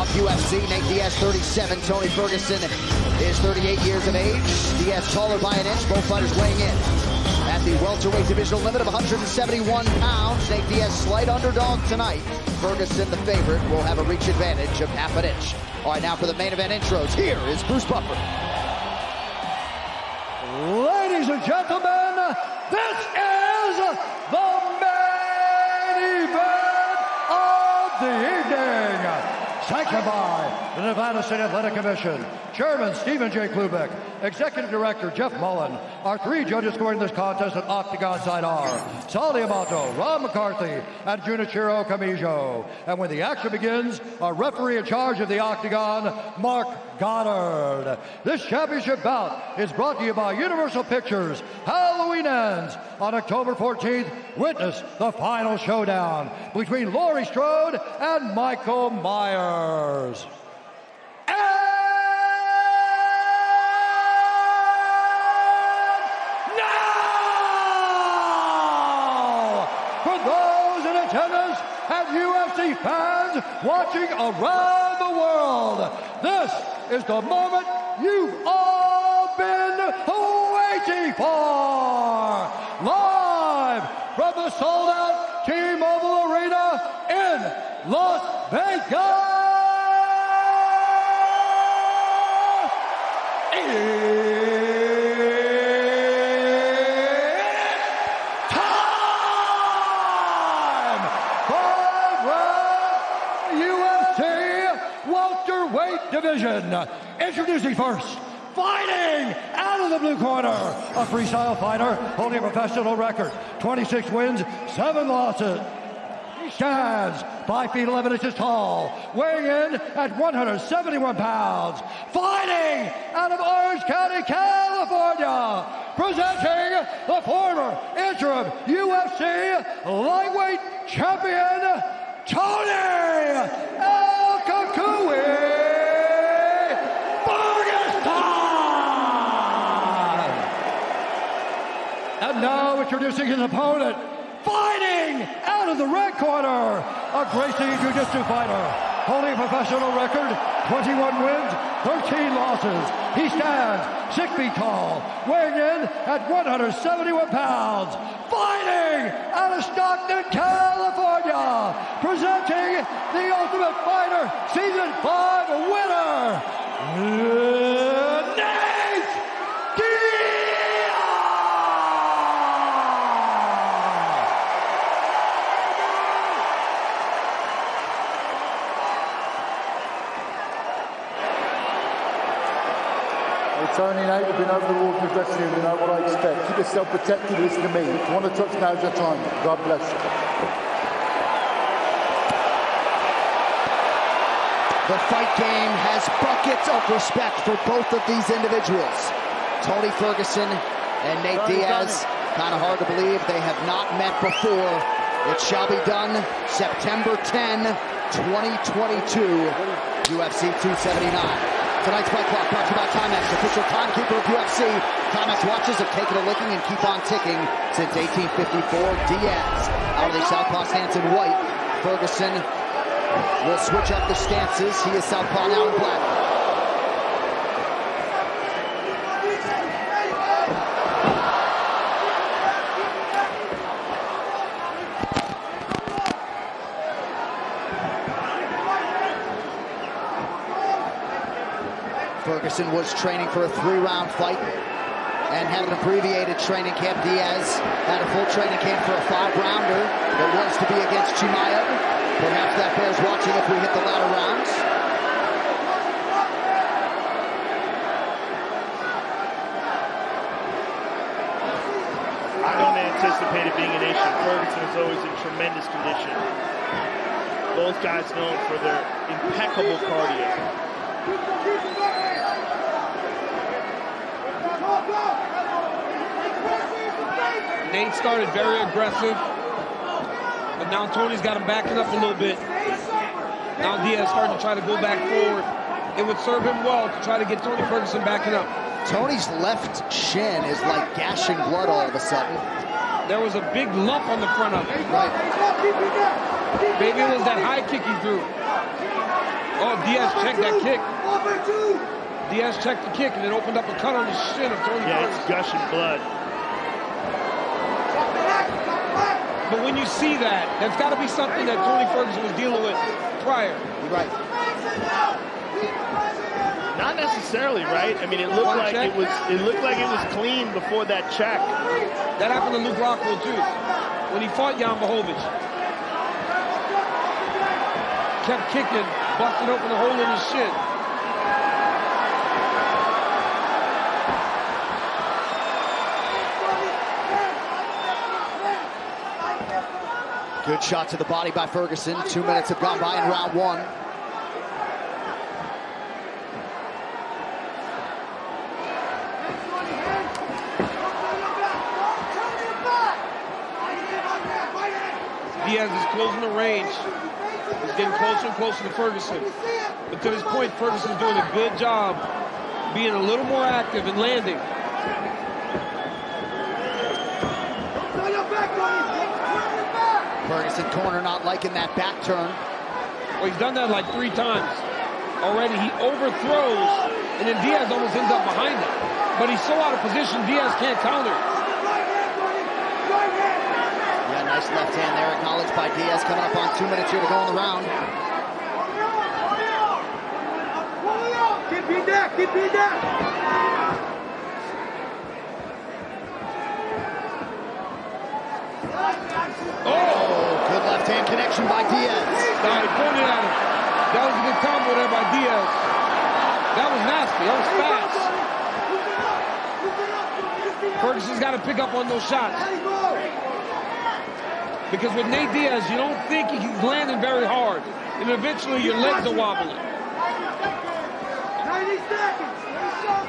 off UFC. Nate Diaz, 37. Tony Ferguson is 38 years of age. Diaz taller by an inch. Both fighters weighing in at the welterweight divisional limit of 171 pounds. Nate Diaz, slight underdog tonight. Ferguson, the favorite, will have a reach advantage of half an inch. All right, now for the main event intros. Here is Bruce Buffer. Ladies and gentlemen, this is the main event of the evening. Sanctioned by the Nevada State Athletic Commission, Chairman Stephen J. Klubeck, Executive Director Jeff Mullen. Our three judges scoring this contest at Octagon side are Sal Amato, Ron McCarthy, and Junichiro Kamijo. And when the action begins, our referee in charge of the Octagon, Mark Goddard. This championship bout is brought to you by Universal Pictures. Halloween ends on October 14th. Witness the final showdown between Laurie Strode and Michael Myers. And now, for those in attendance and UFC fans watching around the world, this is the moment you've all been waiting for. Live from the sold-out T-Mobile Arena in Las Vegas. Division. Introducing first, fighting out of the blue corner, a freestyle fighter holding a professional record, 26 wins, 7 losses. He stands 5 feet 11 inches tall, weighing in at 171 pounds. Fighting out of Orange County, California, presenting the former interim UFC lightweight champion, Tony El Kakui. And now introducing his opponent, fighting out of the red corner, a Gracie Jiu-Jitsu fighter, holding a professional record, 21 wins, 13 losses. He stands 6 feet tall, weighing in at 171 pounds, fighting out of Stockton, California, presenting the Ultimate Fighter Season 5 winner, Nate Diaz! Tony, Nate, you've been over the wall from the dressing room, you know what I expect. Keep yourself protected, listen to me. If you want to touch, now's your time. God bless you. The fight game has buckets of respect for both of these individuals. Tony Ferguson and Nate Diaz, kind of hard to believe they have not met before. It shall be done September 10, 2022, UFC 279. Tonight's fight clock brought to you by Timex, official timekeeper of UFC. Timex watches have taken a licking and keep on ticking since 1854. Diaz out of the southpaw stance in white. Ferguson will switch up the stances. He is southpaw now in black. Ferguson was training for a 3-round fight and had an abbreviated training camp. Diaz had a full training camp for a 5-rounder that was to be against Chimaev. Perhaps that bears watching if we hit the latter rounds. I don't anticipate it being an issue. Ferguson is always in tremendous condition. Both guys known for their impeccable cardio. Nate started very aggressive, but now Tony's got him backing up a little bit. Now Diaz starting to try to go back forward. It would serve him well to try to get Tony Ferguson backing up. Tony's left shin is like gashing blood all of a sudden. There was a big lump on the front of it. Right. Maybe it was that high kick he threw. Oh, Diaz checked that kick. Diaz checked the kick and it opened up a cut on the shin of Tony Ferguson. It's gushing blood. But when you see that, that's got to be something that Tony Ferguson was dealing with prior. You're right. Not necessarily, right? I mean, it looked like it was clean before that check. That happened to Luke Rockhold too, when he fought Jan Blachowicz. Kept kicking, busted open the hole in his shin. Good shot to the body by Ferguson. 2 minutes have gone by in round one. Diaz is closing the range. He's getting closer and closer to Ferguson. But to this point, Ferguson's doing a good job being a little more active and landing. Ferguson corner not liking that back turn. Well, he's done that like 3 times already. He overthrows, and then Diaz almost ends up behind him. But he's so out of position, Diaz can't counter. Yeah, nice left hand there, acknowledged by Diaz. Coming up on 2 minutes here to go in the round. Keep beat that, keep beat that. Oh, good left hand connection by Diaz. No, he pointed at him. That was a good combo there by Diaz. That was nasty. That was fast. Ferguson's got to pick up on those shots. Because with Nate Diaz, you don't think he's landing very hard. And eventually your legs are wobbling. 90 seconds.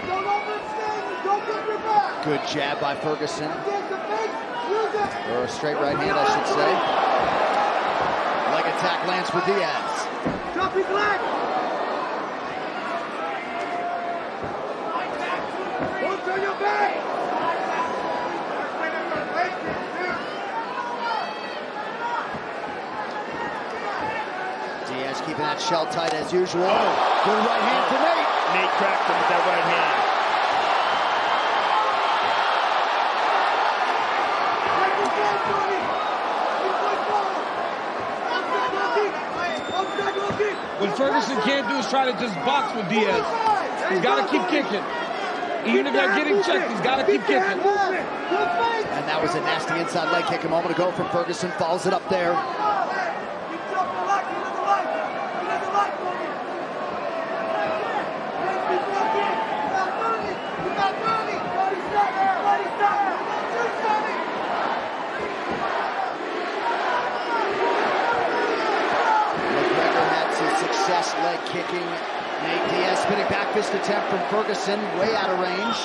Don't overextend. Don't get your back. Good jab by Ferguson. Or a straight right hand, I should say. Leg attack lands for Diaz. Drop his leg. Don't turn your back. Diaz keeping that shell tight as usual. Good right hand for Nate. Nate cracked him with that right hand. What Ferguson can't do is try to just box with Diaz. He's got to keep kicking. Even if they're getting checked, he's got to keep kicking. And that was a nasty inside leg kick a moment ago from Ferguson. Follows it up there. Success leg kicking. Nate Diaz spinning back fist attempt from Ferguson, way out of range.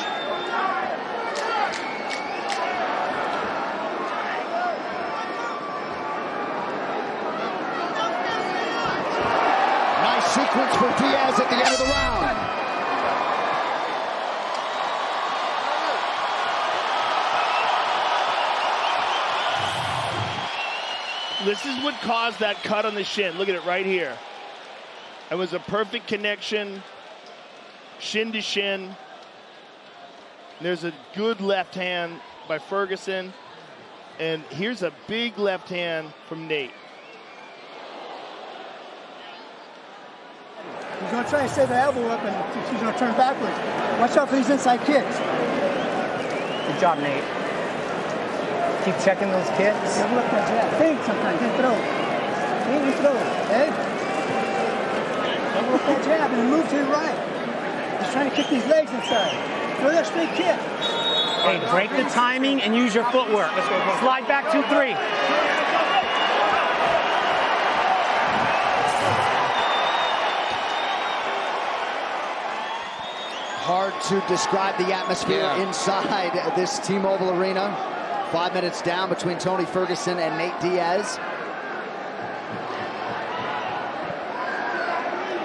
Nice sequence for Diaz at the end of the round. This is what caused that cut on the shin. Look at it right here. It was a perfect connection, shin to shin. There's a good left hand by Ferguson. And here's a big left hand from Nate. He's going to try to set the elbow up and he's going to turn backwards. Watch out for these inside kicks. Good job, Nate. Keep checking those kicks. Double up that jab. Think sometimes, then throw. Think and throw, okay? Double up that jab and move to the right. He's trying to kick these legs inside. Throw that straight kick. Hey, break the timing and use your footwork. Slide back 2-3. Hard to describe the atmosphere inside this T-Mobile Arena. 5 minutes down between Tony Ferguson and Nate Diaz.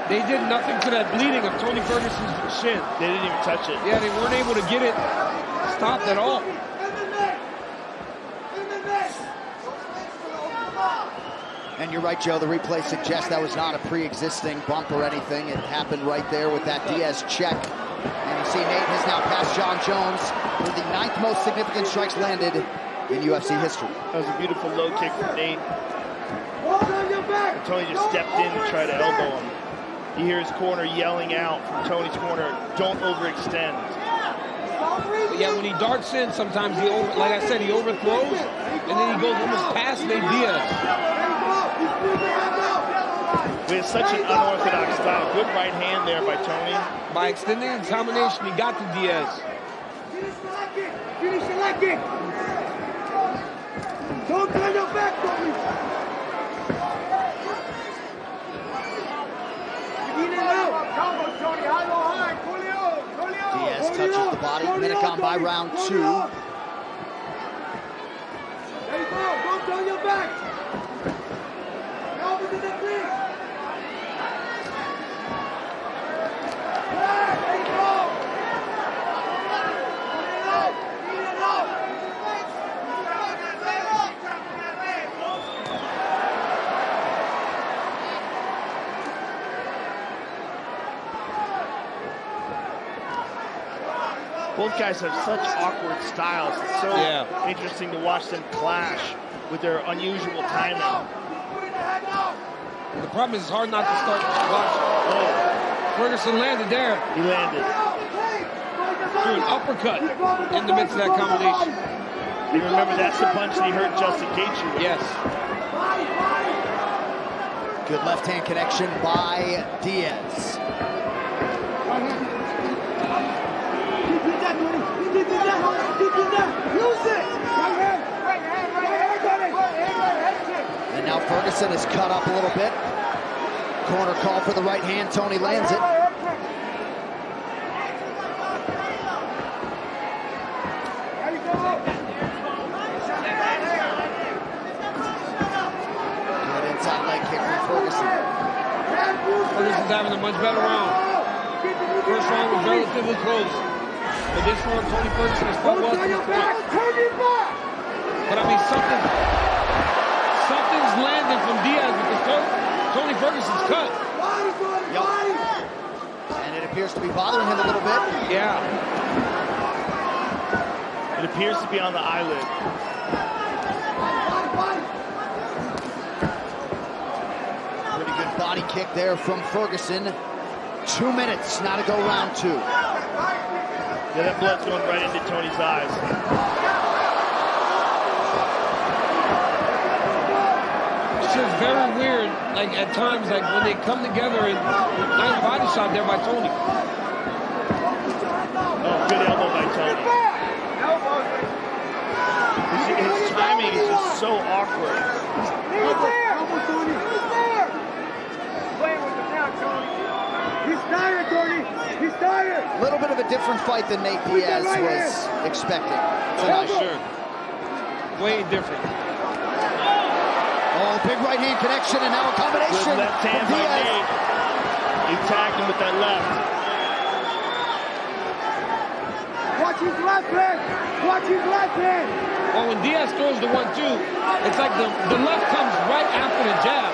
They did nothing to that bleeding of Tony Ferguson's shin. They didn't even touch it. Yeah, they weren't able to get it stopped at all. And you're right, Joe, the replay suggests that was not a pre-existing bump or anything. It happened right there with that Diaz check. And you see Nate has now passed John Jones for the 9th most significant strikes landed in UFC history. That was a beautiful low kick from Nate. And Tony just stepped in to try to elbow him. You hear his corner yelling out from Tony's corner, don't overextend. But yeah, when he darts in, sometimes he like I said, he overthrows, and then he goes almost past Nate Diaz. We have such an unorthodox style. Good right hand there by Tony. By extending the combination, he got to Diaz. Finish it like it. Don't turn your back, Tony. Diaz touches the body. Minute gone by round 2. There you go. Don't turn your back. Elbow to the knee. There you go. Get it out. Both guys have such awkward styles. It's so interesting to watch them clash with their unusual timing. The problem is it's hard not to start to watch. Oh, Ferguson landed there. He landed. Threw an uppercut in the midst of that combination. You remember that's the punch that he hurt Justin Gaethje with. Yes. Good left hand connection by Diaz. And now Ferguson is cut up a little bit. Corner call for the right hand. Tony lands it. Good inside leg kick from Ferguson. Ferguson's having a much better round. First round was relatively close. But this one, Tony Ferguson has fought well to this point. But I mean, something's landing from Diaz because Tony Ferguson's cut. Yep. And it appears to be bothering him a little bit. Yeah. It appears to be on the eyelid. Pretty good body kick there from Ferguson. 2 minutes now to go round 2. Yeah, that blood's going right into Tony's eyes. It's just very weird, like at times, like when they come together and nice body shot there by Tony. Oh, good elbow by Tony. His timing is just so awkward. He's there. Playing with the count, Tony. He's tired, Tony. He's tired. A little bit of a different fight than Nate Diaz was expecting tonight. Sure. Way different. Oh, big right hand connection and now a combination. Good left hand by Nate. He tagged him with that left. Watch his left hand. Watch his left hand. Well, when Diaz throws the 1-2, it's like the left comes right after the jab.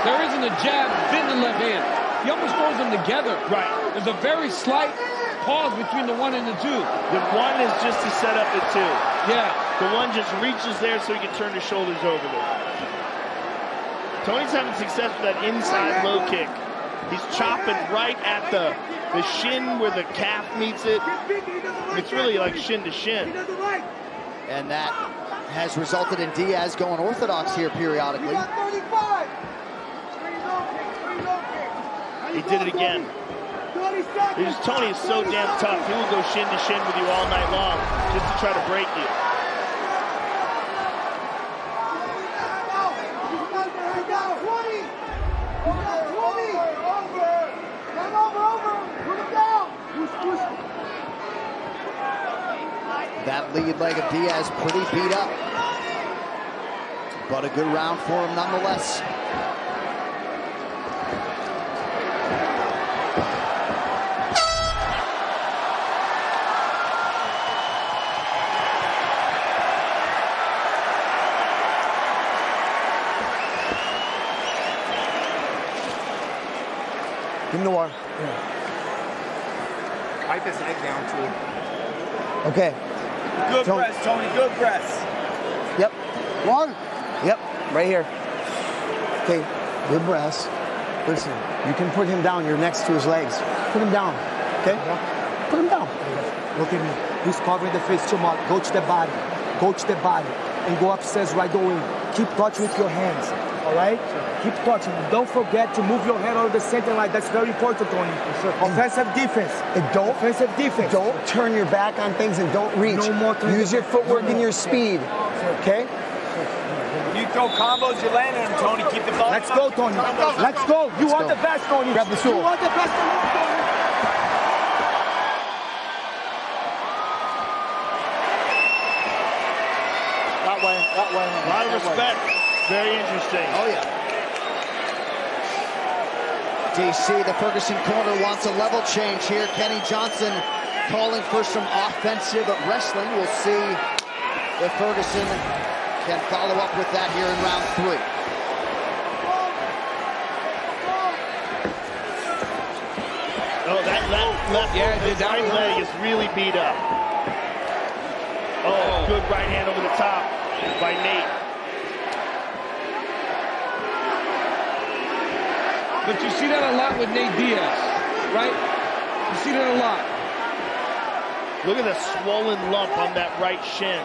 There isn't a jab, then the left hand. He almost throws them together. Right. There's a very slight pause between the 1 and the 2. The 1 is just to set up the 2. Yeah. The 1 just reaches there so he can turn his shoulders over there. Tony's having success with that inside low kick. He's chopping right at the shin where the calf meets it. It's really like shin to shin. And that has resulted in Diaz going orthodox here periodically. He did it again. Tony is so damn tough. He will go shin to shin with you all night long just to try to break you. That lead leg of Diaz pretty beat up. But a good round for him nonetheless. more. Wipe his leg down too. Okay. Good press, Tony. Good press. Yep. One. Yep. Right here. Okay. Good breaths. Listen, you can put him down. You're next to his legs. Put him down. Okay? Put him down. Look at me. He's covering the face too much. Go to the body. Go to the body. And go upstairs right away. Keep touch with your hands. All right? Keep touching. Don't forget to move your head out of the center line. That's very important, Tony. Offensive defense. And don't Offensive defense. Don't turn your back on things and don't reach. No more turn Use your your back. footwork and your speed. Okay? You throw combos, you land on him, Tony. Keep the ball. Let's go, Tony. Let's go. You want the best, Tony. Grab the stool. You want the best of all, Tony. That way. A lot of respect. Very interesting. Oh, yeah. DC, the Ferguson corner, wants a level change here. Kenny Johnson calling for some offensive wrestling. We'll see if Ferguson can follow up with that here in round 3. Oh, that left right leg is really beat up. Oh, good right hand over the top by Nate. But you see that a lot with Nate Diaz, right? You see that a lot. Look at the swollen lump on that right shin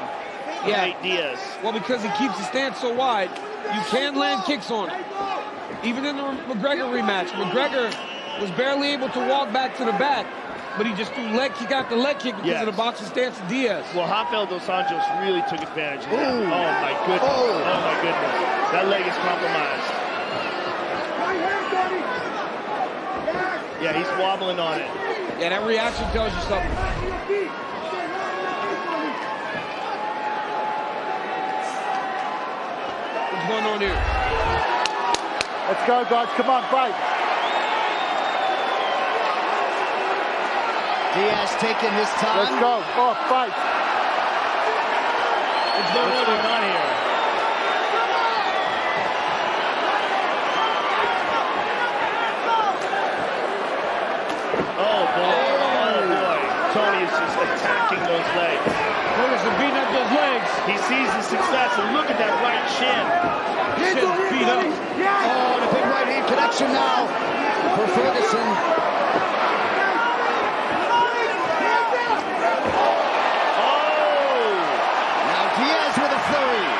of Nate Diaz. Well, because he keeps his stance so wide, you can land kicks on him. Even in the McGregor rematch, McGregor was barely able to walk back to the back, but he just he got the leg kick because of the boxing stance of Diaz. Well, Rafael dos Anjos really took advantage of that. Oh, my goodness. Oh, my goodness. That leg is compromised. Yeah, he's wobbling on it. Yeah, that reaction tells you something. What's going on here? Let's go, guys. Come on, fight. Diaz taking his time. Let's go. Oh, fight. What's going on here? Oh, boy. Tony is just attacking those legs. Ferguson beating up those legs. He sees the success, and look at that right shin. Shin's beat up. Oh, and a big right hand connection now for Ferguson. Oh! Now Diaz with a flurry.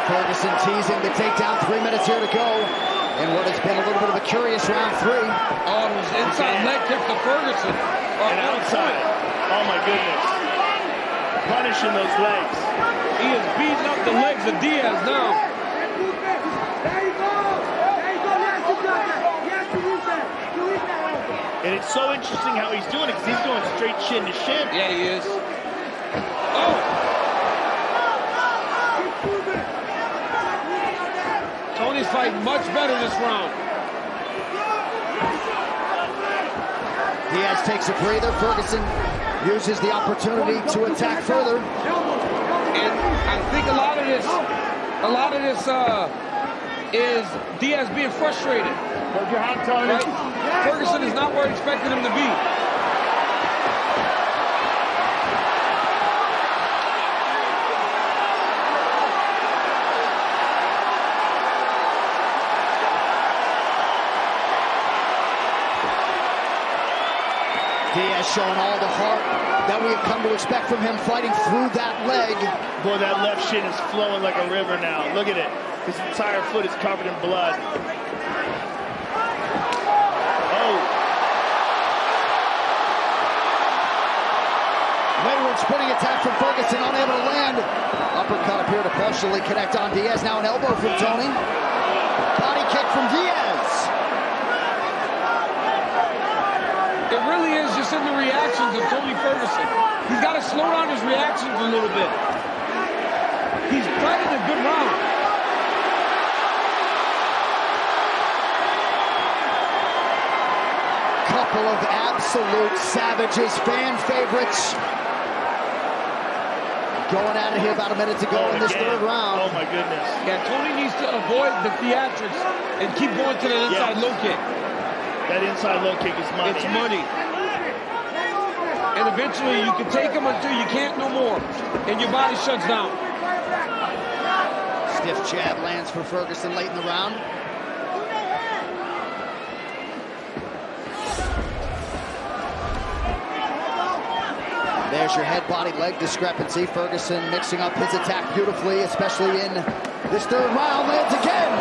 Ferguson teasing the takedown. 3 minutes here to go in what has been a little bit of a curious round 3. Oh, it was inside leg kick to Ferguson. And outside. Oh, my goodness. Punishing those legs. He is beating up the legs of Diaz now. And it's so interesting how he's doing it, because he's going straight shin to shin. Yeah, he is. Oh! Tony's fighting much better this round. Diaz takes a breather. Ferguson uses the opportunity to attack further. And I think a lot of this is Diaz being frustrated. Hold your hand, Tony. Right? Ferguson is not where he expected him to be. Diaz showing all the heart that we have come to expect from him, fighting through that leg. Boy, that left shin is flowing like a river now. Look at it. His entire foot is covered in blood. Oh. Lateral spinning attack from Ferguson, unable to land. Uppercut appeared to partially connect on Diaz. Now an elbow from Tony. Body kick from Diaz. It really is just in the reactions of Tony Ferguson. He's got to slow down his reactions a little bit. He's fighting a good round. Couple of absolute savages, fan favorites. going at it here, about a minute to go in this third round. Oh my goodness. Yeah, Tony needs to avoid the theatrics and keep going to the inside low kick. That inside low kick is money. It's money. And eventually you can take him until you can't no more, and your body shuts down. Stiff jab lands for Ferguson late in the round. There's your head, body, leg discrepancy. Ferguson mixing up his attack beautifully, especially in this third round. Lands again.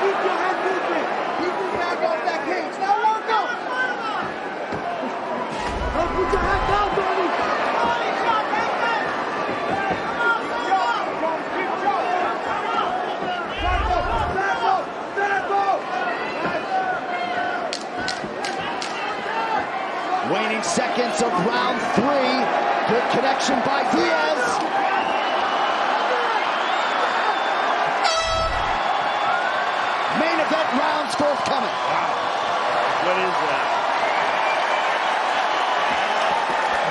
Keep your head moving. Keep your head off that cage. Now walk out. Don't put your head down, Tony. Waning seconds of round 3. Good connection by Diaz. Main event rounds forthcoming. Wow. What is that?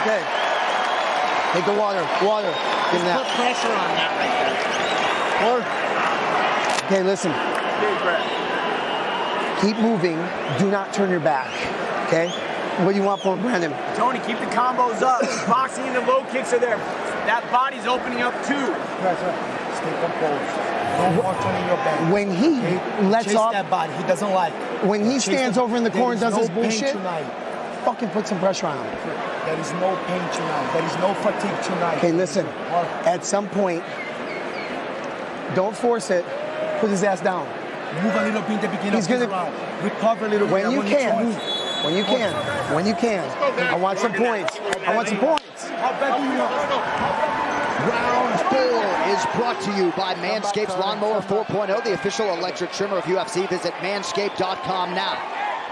Okay. Take the water. Water. Give that. Put pressure on that right there. Okay, listen. Big breath. Keep moving. Do not turn your back. Okay? What do you want from Brandon? Tony, keep the combos up. Boxing and the low kicks are there. That body's opening up too. That's right. Stay composed. Don't walk turning your back. When he lets Chase off, that body. He doesn't like it. when he Chase stands the- over in the corner and does There his is no pain bullshit, tonight. fucking put some pressure on him. There is no pain tonight. There is no fatigue tonight. Okay, listen. At some point, don't force it. Put his ass down. Move a little bit in the beginning He's of this gonna- round. Recover a little bit. When you can. When you can. When you can. I want some points. I want some points. How bad do you want? Round 4 is brought to you by Manscaped's Lawnmower 4.0, the official electric trimmer of UFC. Visit manscaped.com now.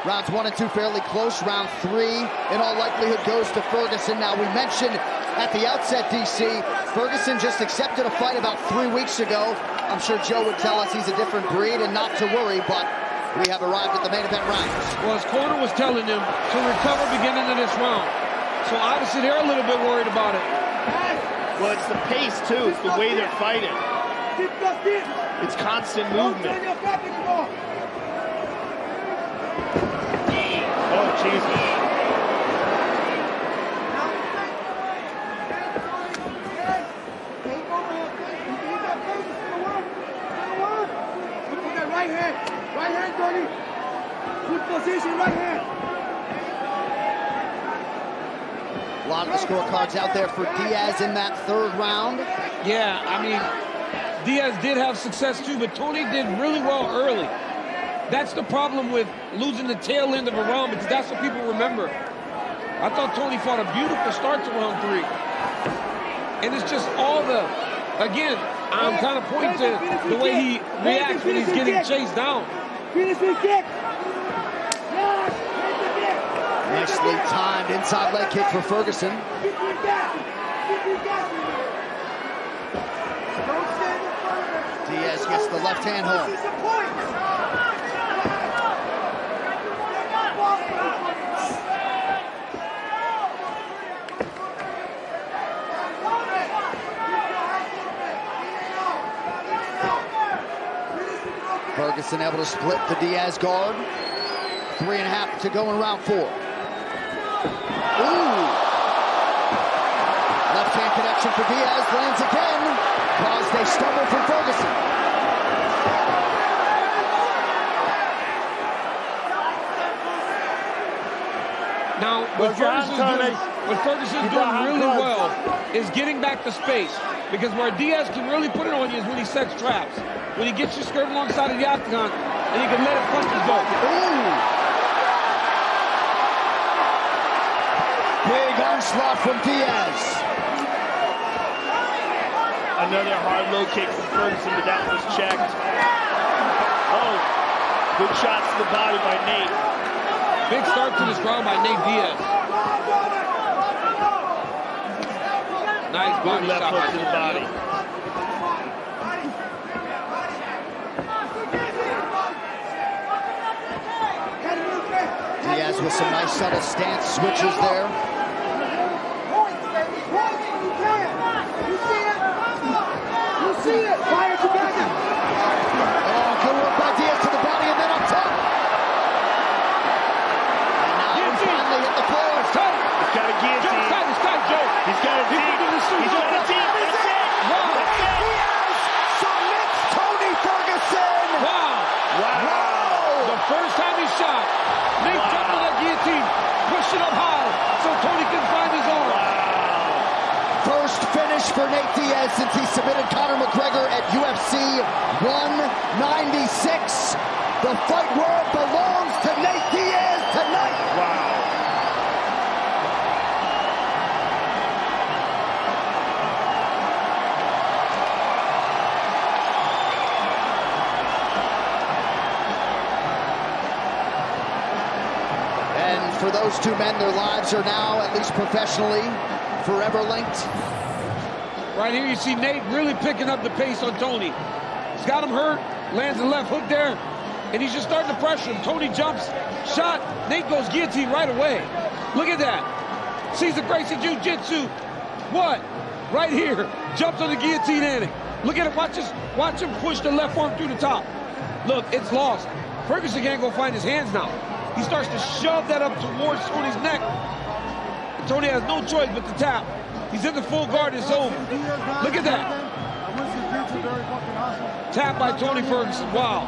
Rounds 1 and 2 fairly close. Round 3, in all likelihood, goes to Ferguson. Now, we mentioned at the outset, DC, Ferguson just accepted a fight about 3 weeks ago. I'm sure Joe would tell us he's a different breed and not to worry, but we have arrived at the main event rounds. Well, his corner was telling him to recover beginning of this round. So obviously they're a little bit worried about it. Well, it's the pace, too. It's the way they're fighting. It's constant movement. Oh, Jesus. Right hand, Tony. Good position, right hand. A lot of the scorecards out there for Diaz in that third round. Yeah, I mean, Diaz did have success too, but Tony did really well early. That's the problem with losing the tail end of a round, because that's what people remember. I thought Tony fought a beautiful start to round 3. And it's just all the, again, I'm kind of pointing to the way he reacts when he's getting chased down. Finish the kick. Nicely timed inside leg kick for Ferguson. Diaz gets the left hand home. Ferguson able to split the Diaz guard. 3.5 to go in round 4. Ooh! Left hand connection for Diaz, lands again. Caused a stumble from Ferguson. Now, what Ferguson's doing really well is getting back to space, because where Diaz can really put it on you is when he sets traps. When he gets your skirt alongside of the octagon, and he can let his punches go. Ooh! Big onslaught from Diaz. Another hard low kick from Ferguson, but that was checked. Oh, good shots to the body by Nate. Big start to this round by Nate Diaz. Nice body Good left shot hook right to the there, body. yeah. Diaz with some nice subtle stance switches there. for Nate Diaz since he submitted Conor McGregor at UFC 196. The fight world belongs to Nate Diaz tonight. Wow. And for those two men, their lives are now, at least professionally, forever linked. Right here, you see Nate really picking up the pace on Tony. He's got him hurt, lands the left hook there, and he's just starting to pressure him. Tony jumps, shot, Nate goes guillotine right away. Look at that. Cesar Gracie Jiu-Jitsu. What? Right here, jumps on the guillotine ending. Look at it, watch him push the left arm through the top. Look, it's lost. Ferguson can't go find his hands now. He starts to shove that up towards Tony's neck. And Tony has no choice but to tap. He's in the full guard, it's over. Look at that. Tap by Tony Ferguson, wow.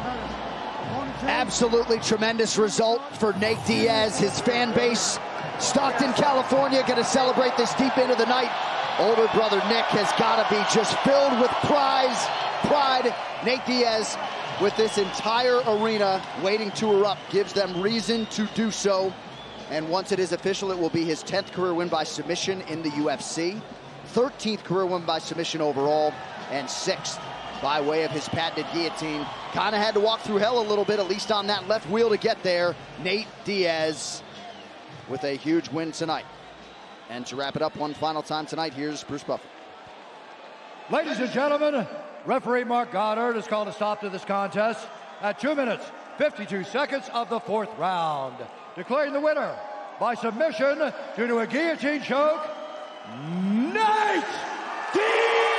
Absolutely tremendous result for Nate Diaz. His fan base, Stockton, California, going to celebrate this deep into the night. Older brother Nick has got to be just filled with pride. Nate Diaz, with this entire arena waiting to erupt, gives them reason to do so. And once it is official, it will be his 10th career win by submission in the UFC, 13th career win by submission overall, and 6th by way of his patented guillotine. Kind of had to walk through hell a little bit, at least on that left wheel to get there. Nate Diaz with a huge win tonight. And to wrap it up one final time tonight, here's Bruce Buffer. Ladies and gentlemen, referee Mark Goddard has called a stop to this contest at 2 minutes, 52 seconds of the 4th round. Declaring the winner by submission due to a guillotine choke, Nate Diaz!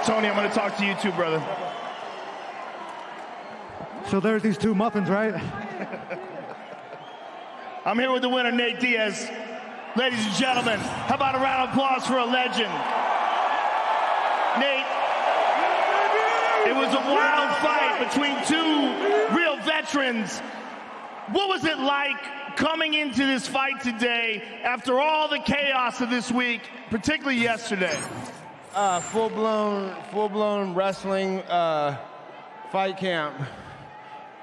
Tony, I'm going to talk to you too, brother. So there's these two muffins, right? I'm here with the winner, Nate Diaz. Ladies and gentlemen, how about a round of applause for a legend? Nate, it was a wild fight between two real veterans. What was it like coming into this fight today after all the chaos of this week, particularly yesterday? Full-blown wrestling fight camp.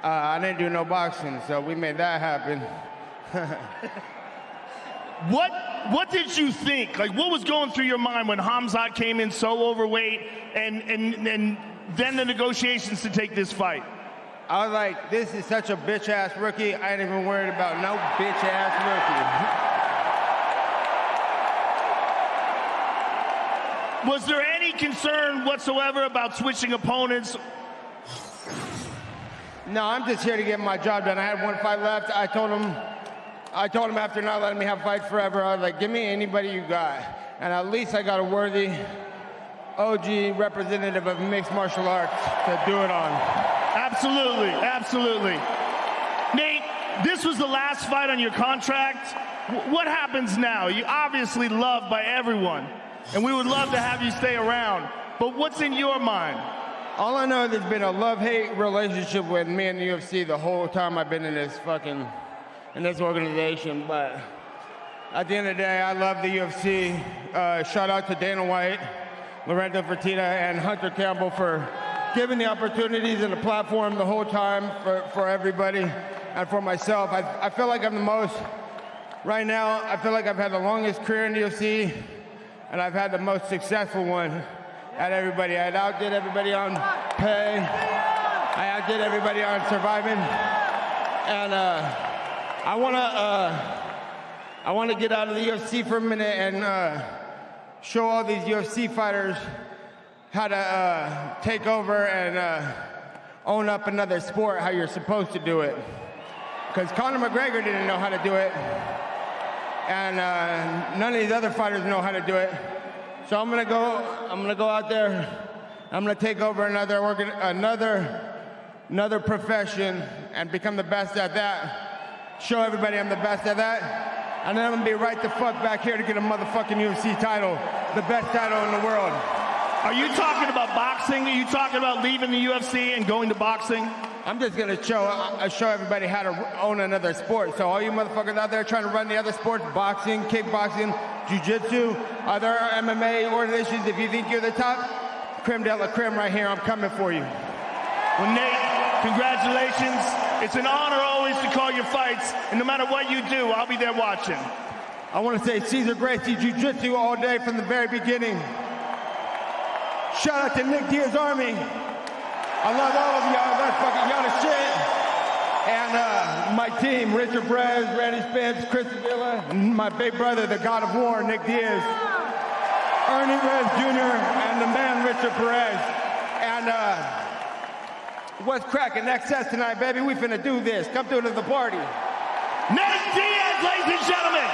I didn't do no boxing, so we made that happen. What did you think? Like, what was going through your mind when Hamzat came in so overweight and then the negotiations to take this fight? I was like, this is such a bitch-ass rookie. I ain't even worried about no bitch-ass rookie. Was there any concern whatsoever about switching opponents? No, I'm just here to get my job done. I had one fight left. I told him after not letting me have fight forever, I was like, give me anybody you got. And at least I got a worthy OG representative of mixed martial arts to do it on. Absolutely, absolutely. Nate, this was the last fight on your contract. What happens now? You're obviously loved by everyone, and we would love to have you stay around. But what's in your mind? All I know is there's been a love-hate relationship with me and the UFC the whole time I've been in this organization. But at the end of the day, I love the UFC. Shout out to Dana White, Lorenzo Fertitta, and Hunter Campbell for giving the opportunities and the platform the whole time for everybody and for myself. I feel like I'm the most, right now, I feel like I've had the longest career in the UFC, and I've had the most successful one at everybody. I outdid everybody on pay. I outdid everybody on surviving. And I want to get out of the UFC for a minute and show all these UFC fighters how to take over and own up another sport, how you're supposed to do it. Because Conor McGregor didn't know how to do it, and none of these other fighters know how to do it. So I'm gonna go out there. I'm gonna take over another profession and become the best at that. Show everybody I'm the best at that. And then I'm gonna be right the fuck back here to get a motherfucking UFC title, the best title in the world. Are you talking about boxing? Are you talking about leaving the UFC and going to boxing? I'm just gonna show everybody how to own another sport. So all you motherfuckers out there trying to run the other sports, boxing, kickboxing, jiu-jitsu, other MMA organizations, if you think you're the top, creme de la creme right here, I'm coming for you. Well, Nate, congratulations. It's an honor always to call your fights, and no matter what you do, I'll be there watching. I want to say Cesar Gracie Jiu-Jitsu all day from the very beginning. Shout out to Nick Diaz Army. I love all of y'all. That's fucking y'all the shit. And my team, Richard Perez, Randy Spence, Chris Villa, and my big brother, the God of War, Nick Diaz, Ernie Reyes Jr., and the man, Richard Perez. And what's cracking? XS tonight, baby. We finna do this. Come through to the party. Nate Diaz, ladies and gentlemen.